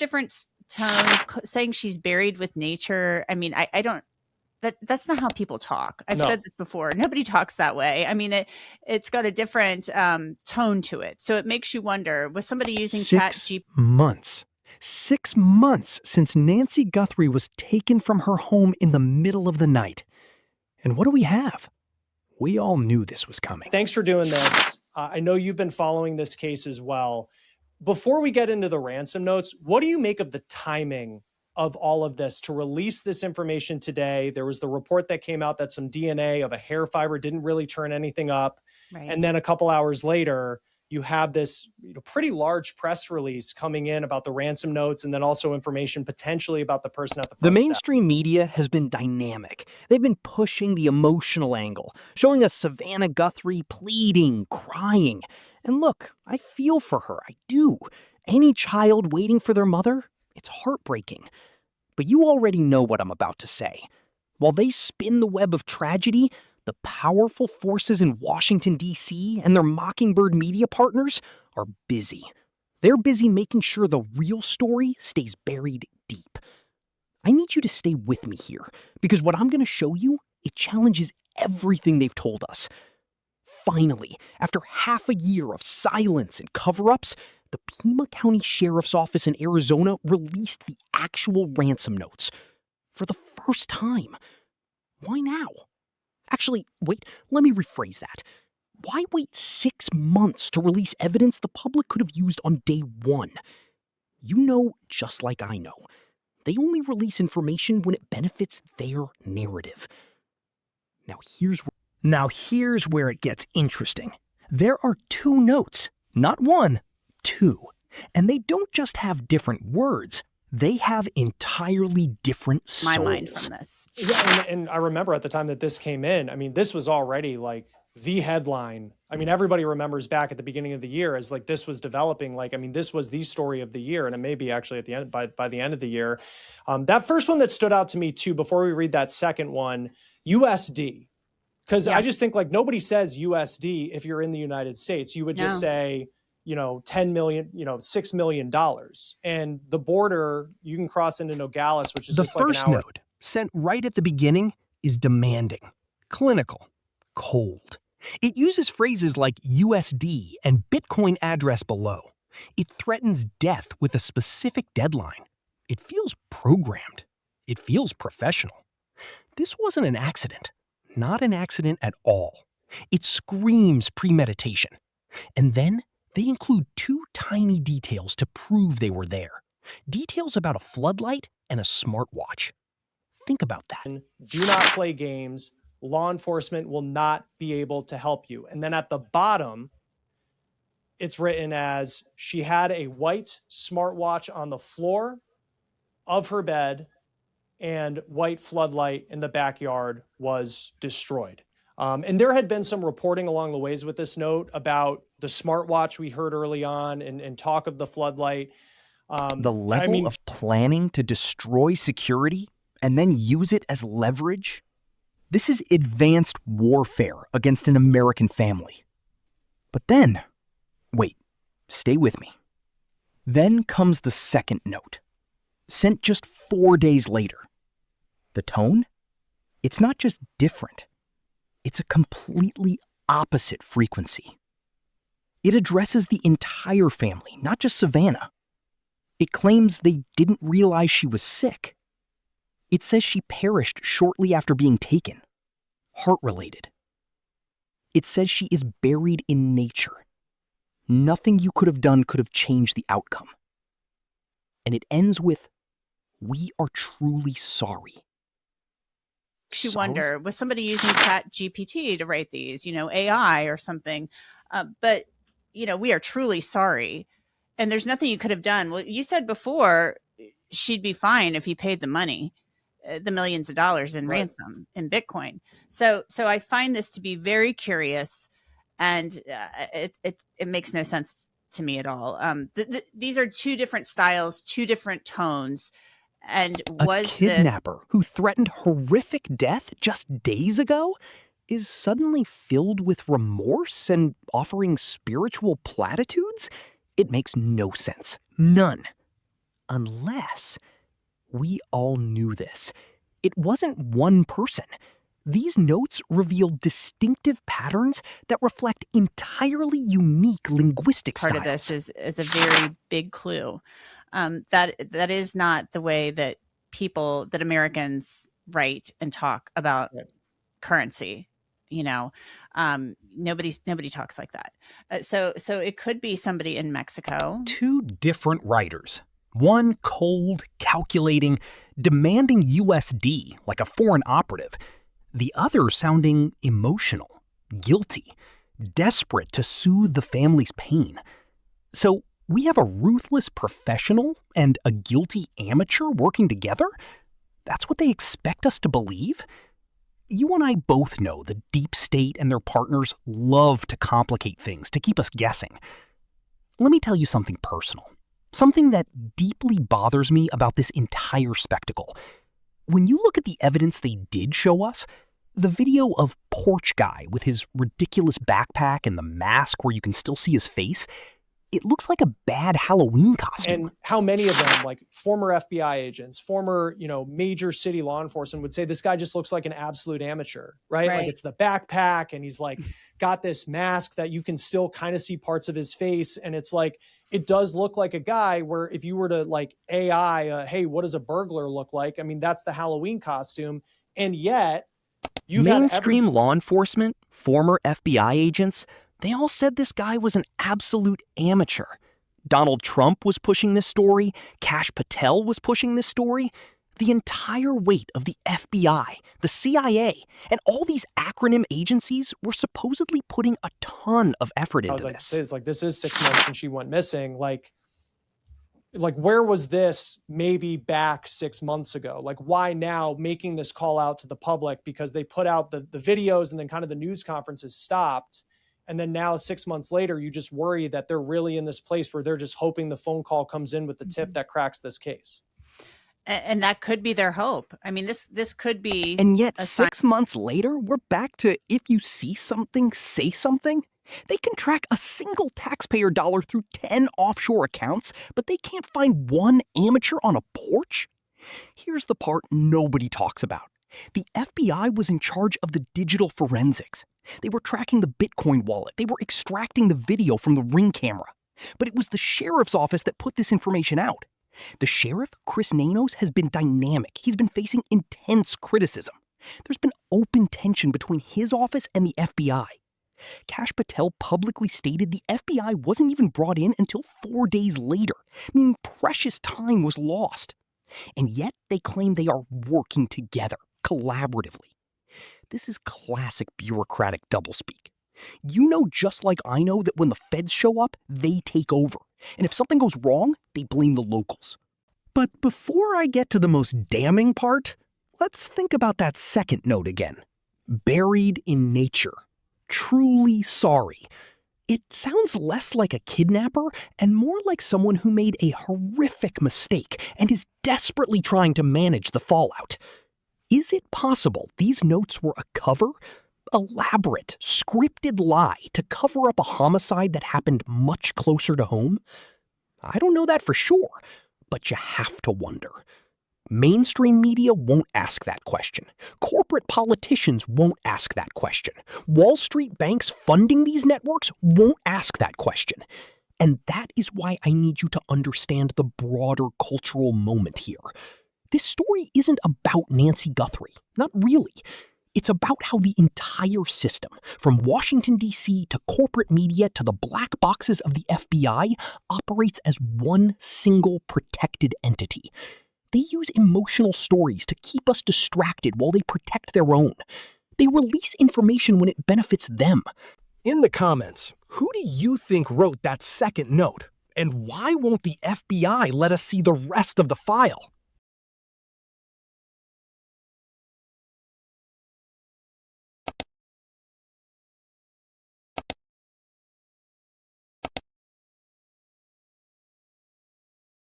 different tone, saying she's buried with nature. I mean, I don't, that's not how people talk. I've said this before. Nobody talks that way. I mean, it's got a different tone to it. So it makes you wonder, was somebody using ChatGPT? 6 months since Nancy Guthrie was taken from her home in the middle of the night. And what do we have? We all knew this was coming. Thanks for doing this. I know you've been following this case as well. Before we get into the ransom notes, what do you make of the timing of all of this to release this information today? There was the report that came out that some DNA of a hair fiber didn't really turn anything up. Right. And then a couple hours later, you have this pretty large press release coming in about the ransom notes, and then also information potentially about the person at the front. The mainstream media has been dynamic. They've been pushing the emotional angle, showing us Savannah Guthrie pleading, crying. And look, I feel for her. I do. Any child waiting for their mother, it's heartbreaking. But you already know what I'm about to say. While they spin the web of tragedy, the powerful forces in Washington, D.C. and their Mockingbird media partners are busy. They're busy making sure the real story stays buried deep. I need you to stay with me here, because what I'm going to show you, it challenges everything they've told us. Finally, after half a year of silence and cover-ups, the Pima County Sheriff's Office in Arizona released the actual ransom notes. For the first time. Why now? Actually, wait, let me rephrase that. Why wait 6 months to release evidence the public could have used on day one? You know, just like I know, they only release information when it benefits their narrative. Now here's where it gets interesting. There are 2 notes, not 1, 2. And they don't just have different words. They have entirely different souls. My mind from this. Yeah, and I remember at the time that this came in, I mean, this was already like the headline. I mean, everybody remembers back at the beginning of the year as like this was developing. Like, I mean, this was the story of the year, and it may be actually at the end by the end of the year. That first one that stood out to me too, before we read that second one, USD. Because I just think like nobody says USD if you're in the United States. You would just say, $10 million, $6 million. And the border, you can cross into Nogales, which is just like an hour. The first note, sent right at the beginning, is demanding, clinical, cold. It uses phrases like USD and Bitcoin address below. It threatens death with a specific deadline. It feels programmed. It feels professional. This wasn't an accident. Not an accident at all. It screams premeditation. And then they include 2 tiny details to prove they were there. Details about a floodlight and a smartwatch. Think about that. Do not play games. Law enforcement will not be able to help you. And then at the bottom, it's written as she had a white smartwatch on the floor of her bed, and white floodlight in the backyard was destroyed. And there had been some reporting along the ways with this note about the smartwatch we heard early on and talk of the floodlight. The level of planning to destroy security and then use it as leverage? This is advanced warfare against an American family. But then, wait, stay with me. Then comes the second note, sent just 4 days later. The tone? It's not just different. It's a completely opposite frequency. It addresses the entire family, not just Savannah. It claims they didn't realize she was sick. It says she perished shortly after being taken, heart-related. It says she is buried in nature. Nothing you could have done could have changed the outcome. And it ends with, "We are truly sorry." You wonder, was somebody using ChatGPT to write these, AI or something? But, we are truly sorry. And there's nothing you could have done. Well, you said before she'd be fine if he paid the money, the millions of dollars in ransom in Bitcoin. So I find this to be very curious, and it makes no sense to me at all. These are 2 different styles, 2 different tones. And a kidnapper who threatened horrific death just days ago is suddenly filled with remorse and offering spiritual platitudes? It makes no sense. None. Unless we all knew this. It wasn't one person. These notes reveal distinctive patterns that reflect entirely unique linguistic styles. Part of this is a very big clue. That is not the way that Americans write and talk about currency. Nobody talks like that. So it could be somebody in Mexico. Two different writers. One cold, calculating, demanding USD like a foreign operative. The other sounding emotional, guilty, desperate to soothe the family's pain. So we have a ruthless professional and a guilty amateur working together? That's what they expect us to believe? You and I both know the deep state and their partners love to complicate things to keep us guessing. Let me tell you something personal. Something that deeply bothers me about this entire spectacle. When you look at the evidence they did show us, the video of Porch Guy with his ridiculous backpack and the mask where you can still see his face, it looks like a bad Halloween costume. And how many of them, like former FBI agents, former, major city law enforcement would say this guy just looks like an absolute amateur, right? Like it's the backpack and he's like got this mask that you can still kind of see parts of his face. And it's like, it does look like a guy where if you were to like AI, hey, what does a burglar look like? I mean, that's the Halloween costume. And yet mainstream law enforcement, former FBI agents, they all said this guy was an absolute amateur. Donald Trump was pushing this story. Kash Patel was pushing this story. The entire weight of the FBI, the CIA, and all these acronym agencies were supposedly putting a ton of effort into this. This is 6 months since she went missing. Like where was this maybe back 6 months ago? Like, why now making this call out to the public? Because they put out the videos and then kind of the news conferences stopped. And then now 6 months later, you just worry that they're really in this place where they're just hoping the phone call comes in with the tip that cracks this case. And that could be their hope. I mean, this could be. And yet 6 months later, we're back to if you see something, say something. They can track a single taxpayer dollar through 10 offshore accounts, but they can't find one amateur on a porch? Here's the part nobody talks about. The FBI was in charge of the digital forensics. They were tracking the Bitcoin wallet. They were extracting the video from the Ring camera. But it was the sheriff's office that put this information out. The sheriff, Chris Nanos, has been dynamic. He's been facing intense criticism. There's been open tension between his office and the FBI. Kash Patel publicly stated the FBI wasn't even brought in until 4 days later, meaning precious time was lost. And yet they claim they are working together, collaboratively. This is classic bureaucratic doublespeak. You know just like I know that when the feds show up, they take over. And if something goes wrong, they blame the locals. But before I get to the most damning part, let's think about that second note again. Buried in nature. Truly sorry. It sounds less like a kidnapper and more like someone who made a horrific mistake and is desperately trying to manage the fallout. Is it possible these notes were a cover? Elaborate, scripted lie to cover up a homicide that happened much closer to home? I don't know that for sure, but you have to wonder. Mainstream media won't ask that question. Corporate politicians won't ask that question. Wall Street banks funding these networks won't ask that question. And that is why I need you to understand the broader cultural moment here. This story isn't about Nancy Guthrie, not really. It's about how the entire system, from Washington, D.C. to corporate media to the black boxes of the FBI, operates as one single protected entity. They use emotional stories to keep us distracted while they protect their own. They release information when it benefits them. In the comments, who do you think wrote that second note? And why won't the FBI let us see the rest of the file?